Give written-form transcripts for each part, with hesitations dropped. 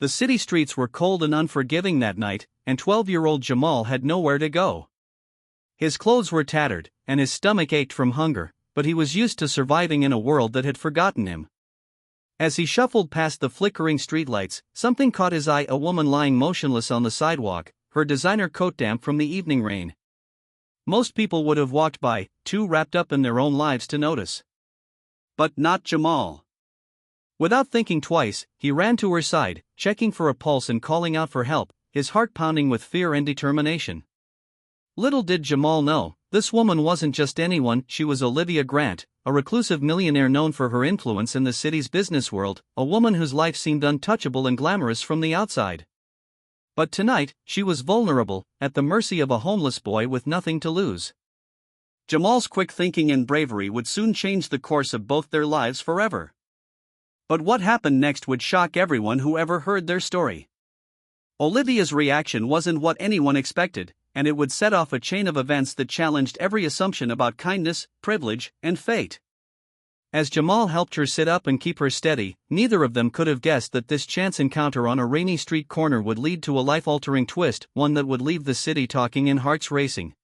The city streets were cold and unforgiving that night, and 12-year-old Jamal had nowhere to go. His clothes were tattered, and his stomach ached from hunger, but he was used to surviving in a world that had forgotten him. As he shuffled past the flickering streetlights, something caught his eye: a woman lying motionless on the sidewalk, her designer coat damp from the evening rain. Most people would have walked by, too wrapped up in their own lives to notice. But not Jamal. Without thinking twice, he ran to her side, checking for a pulse and calling out for help, his heart pounding with fear and determination. Little did Jamal know, this woman wasn't just anyone. She was Olivia Grant, a reclusive millionaire known for her influence in the city's business world, a woman whose life seemed untouchable and glamorous from the outside. But tonight, she was vulnerable, at the mercy of a homeless boy with nothing to lose. Jamal's quick thinking and bravery would soon change the course of both their lives forever. But what happened next would shock everyone who ever heard their story. Olivia's reaction wasn't what anyone expected, and it would set off a chain of events that challenged every assumption about kindness, privilege, and fate. As Jamal helped her sit up and keep her steady, neither of them could have guessed that this chance encounter on a rainy street corner would lead to a life-altering twist, one that would leave the city talking and hearts racing.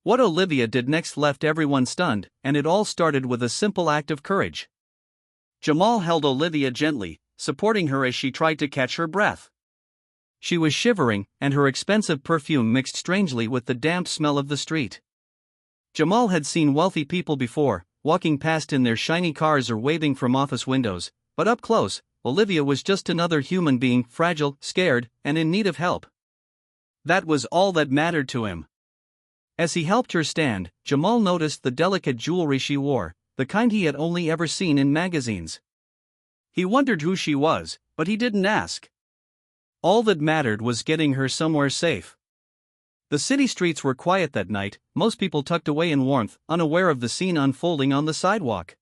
What Olivia did next left everyone stunned, and it all started with a simple act of courage. Jamal held Olivia gently, supporting her as she tried to catch her breath. She was shivering, and her expensive perfume mixed strangely with the damp smell of the street. Jamal had seen wealthy people before, walking past in their shiny cars or waving from office windows, but up close, Olivia was just another human being, fragile, scared, and in need of help. That was all that mattered to him. As he helped her stand, Jamal noticed the delicate jewelry she wore, the kind he had only ever seen in magazines. He wondered who she was, but he didn't ask. All that mattered was getting her somewhere safe. The city streets were quiet that night, most people tucked away in warmth, unaware of the scene unfolding on the sidewalk.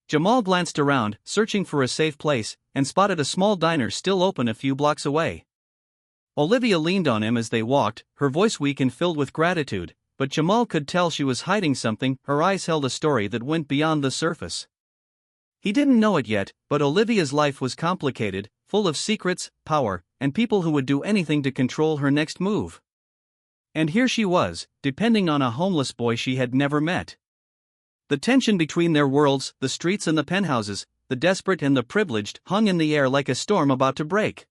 Jamal glanced around, searching for a safe place, and spotted a small diner still open a few blocks away. Olivia leaned on him as they walked, her voice weak and filled with gratitude, but Jamal could tell she was hiding something. Her eyes held a story that went beyond the surface. He didn't know it yet, but Olivia's life was complicated, full of secrets, power, and people who would do anything to control her next move. And here she was, depending on a homeless boy she had never met. The tension between their worlds, the streets and the penthouses, the desperate and the privileged, hung in the air like a storm about to break.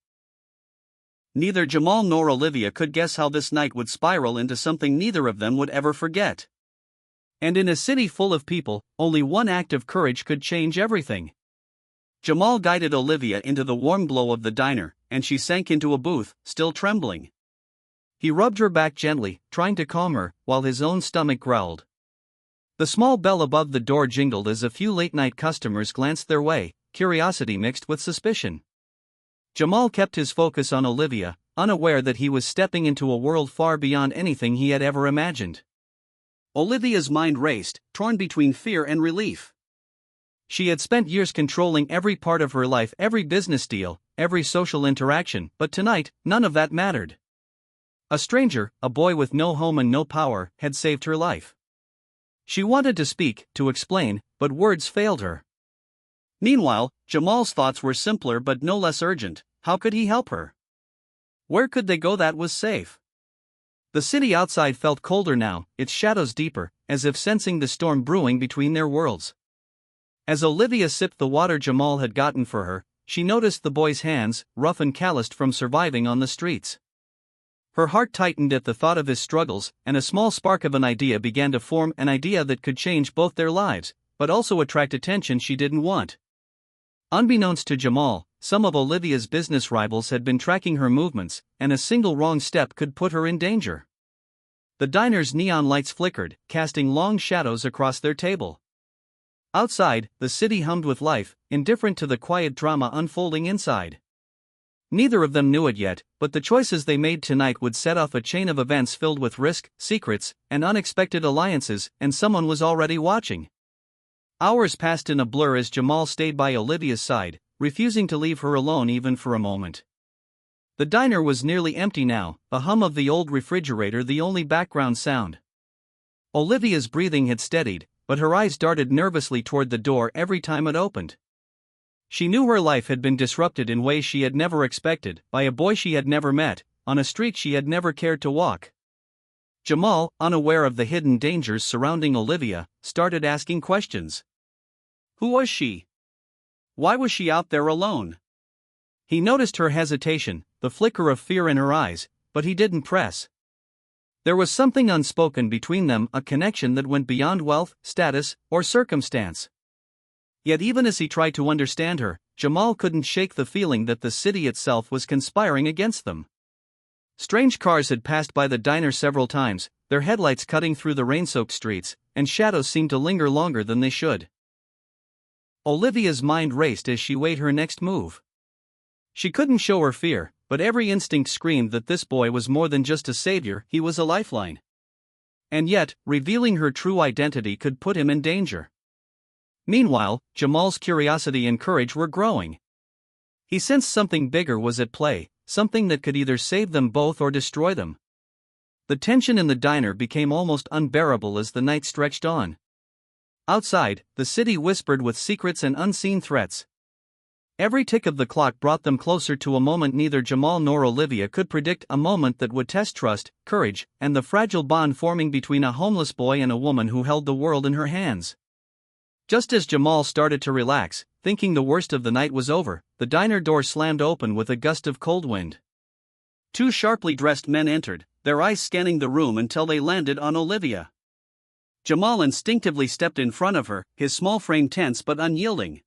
Neither Jamal nor Olivia could guess how this night would spiral into something neither of them would ever forget. And in a city full of people, only one act of courage could change everything. Jamal guided Olivia into the warm glow of the diner, and she sank into a booth, still trembling. He rubbed her back gently, trying to calm her, while his own stomach growled. The small bell above the door jingled as a few late-night customers glanced their way, curiosity mixed with suspicion. Jamal kept his focus on Olivia, unaware that he was stepping into a world far beyond anything he had ever imagined. Olivia's mind raced, torn between fear and relief. She had spent years controlling every part of her life, every business deal, every social interaction, but tonight, none of that mattered. A stranger, a boy with no home and no power, had saved her life. She wanted to speak, to explain, but words failed her. Meanwhile, Jamal's thoughts were simpler but no less urgent. How could he help her? Where could they go that was safe? The city outside felt colder now, its shadows deeper, as if sensing the storm brewing between their worlds. As Olivia sipped the water Jamal had gotten for her, she noticed the boy's hands, rough and calloused from surviving on the streets. Her heart tightened at the thought of his struggles, and a small spark of an idea began to form, an idea that could change both their lives, but also attract attention she didn't want. Unbeknownst to Jamal, some of Olivia's business rivals had been tracking her movements, and a single wrong step could put her in danger. The diner's neon lights flickered, casting long shadows across their table. Outside, the city hummed with life, indifferent to the quiet drama unfolding inside. Neither of them knew it yet, but the choices they made tonight would set off a chain of events filled with risk, secrets, and unexpected alliances, and someone was already watching. Hours passed in a blur as Jamal stayed by Olivia's side, refusing to leave her alone even for a moment. The diner was nearly empty now, the hum of the old refrigerator the only background sound. Olivia's breathing had steadied, but her eyes darted nervously toward the door every time it opened. She knew her life had been disrupted in ways she had never expected, by a boy she had never met, on a street she had never cared to walk. Jamal, unaware of the hidden dangers surrounding Olivia, started asking questions. Who was she? Why was she out there alone? He noticed her hesitation, the flicker of fear in her eyes, but he didn't press. There was something unspoken between them, a connection that went beyond wealth, status, or circumstance. Yet even as he tried to understand her, Jamal couldn't shake the feeling that the city itself was conspiring against them. Strange cars had passed by the diner several times, their headlights cutting through the rain-soaked streets, and shadows seemed to linger longer than they should. Olivia's mind raced as she weighed her next move. She couldn't show her fear, but every instinct screamed that this boy was more than just a savior, he was a lifeline. And yet, revealing her true identity could put him in danger. Meanwhile, Jamal's curiosity and courage were growing. He sensed something bigger was at play, something that could either save them both or destroy them. The tension in the diner became almost unbearable as the night stretched on. Outside, the city whispered with secrets and unseen threats. Every tick of the clock brought them closer to a moment neither Jamal nor Olivia could predict, a moment that would test trust, courage, and the fragile bond forming between a homeless boy and a woman who held the world in her hands. Just as Jamal started to relax, thinking the worst of the night was over, the diner door slammed open with a gust of cold wind. Two sharply dressed men entered, their eyes scanning the room until they landed on Olivia. Jamal instinctively stepped in front of her, his small frame tense but unyielding.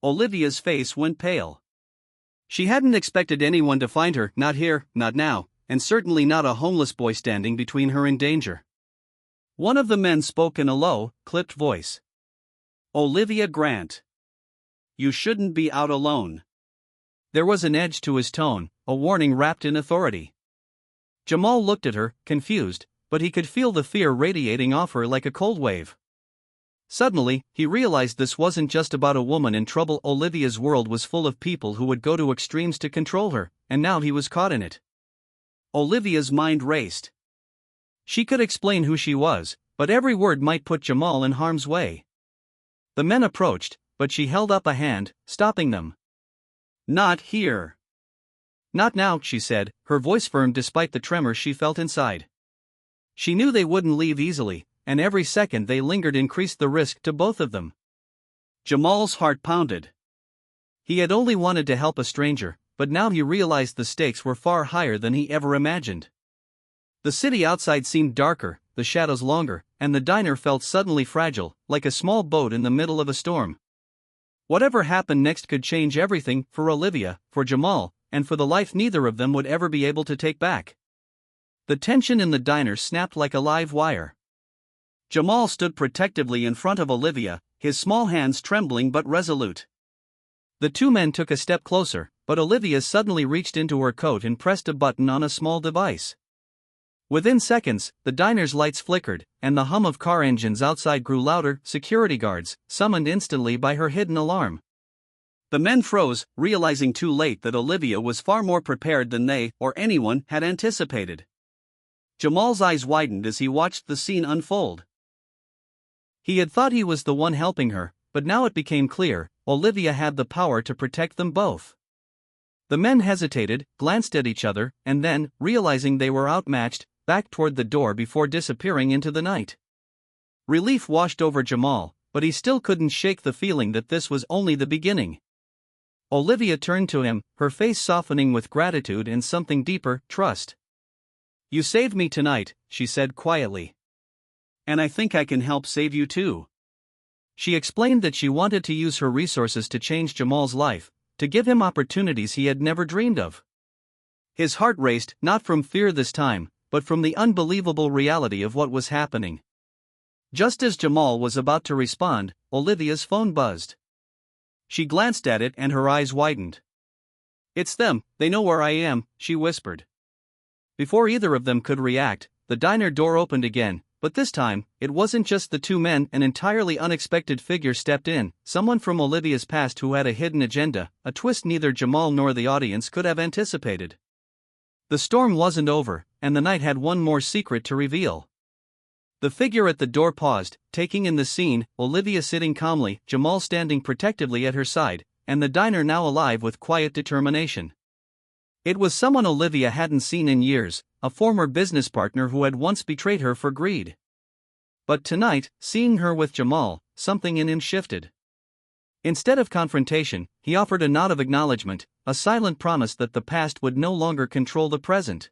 Olivia's face went pale. She hadn't expected anyone to find her, not here, not now, and certainly not a homeless boy standing between her and danger. One of the men spoke in a low, clipped voice. Olivia Grant. You shouldn't be out alone. There was an edge to his tone, a warning wrapped in authority. Jamal looked at her, confused, but he could feel the fear radiating off her like a cold wave. Suddenly, he realized this wasn't just about a woman in trouble. Olivia's world was full of people who would go to extremes to control her, and now he was caught in it. Olivia's mind raced. She could explain who she was, but every word might put Jamal in harm's way. The men approached, but she held up a hand, stopping them. Not here. Not now, she said, her voice firm despite the tremor she felt inside. She knew they wouldn't leave easily, and every second they lingered increased the risk to both of them. Jamal's heart pounded. He had only wanted to help a stranger, but now he realized the stakes were far higher than he ever imagined. The city outside seemed darker, the shadows longer, and the diner felt suddenly fragile, like a small boat in the middle of a storm. Whatever happened next could change everything, for Olivia, for Jamal, and for the life neither of them would ever be able to take back. The tension in the diner snapped like a live wire. Jamal stood protectively in front of Olivia, his small hands trembling but resolute. The two men took a step closer, but Olivia suddenly reached into her coat and pressed a button on a small device. Within seconds, the diner's lights flickered, and the hum of car engines outside grew louder. Security guards, summoned instantly by her hidden alarm. The men froze, realizing too late that Olivia was far more prepared than they, or anyone, had anticipated. Jamal's eyes widened as he watched the scene unfold. He had thought he was the one helping her, but now it became clear, Olivia had the power to protect them both. The men hesitated, glanced at each other, and then, realizing they were outmatched, backed toward the door before disappearing into the night. Relief washed over Jamal, but he still couldn't shake the feeling that this was only the beginning. Olivia turned to him, her face softening with gratitude and something deeper, trust. You saved me tonight, she said quietly. And I think I can help save you too. She explained that she wanted to use her resources to change Jamal's life, to give him opportunities he had never dreamed of. His heart raced, not from fear this time, but from the unbelievable reality of what was happening. Just as Jamal was about to respond, Olivia's phone buzzed. She glanced at it and her eyes widened. It's them, they know where I am, she whispered. Before either of them could react, the diner door opened again, but this time, it wasn't just the two men. An entirely unexpected figure stepped in, someone from Olivia's past who had a hidden agenda, a twist neither Jamal nor the audience could have anticipated. The storm wasn't over, and the night had one more secret to reveal. The figure at the door paused, taking in the scene, Olivia sitting calmly, Jamal standing protectively at her side, and the diner now alive with quiet determination. It was someone Olivia hadn't seen in years, a former business partner who had once betrayed her for greed. But tonight, seeing her with Jamal, something in him shifted. Instead of confrontation, he offered a nod of acknowledgement, a silent promise that the past would no longer control the present.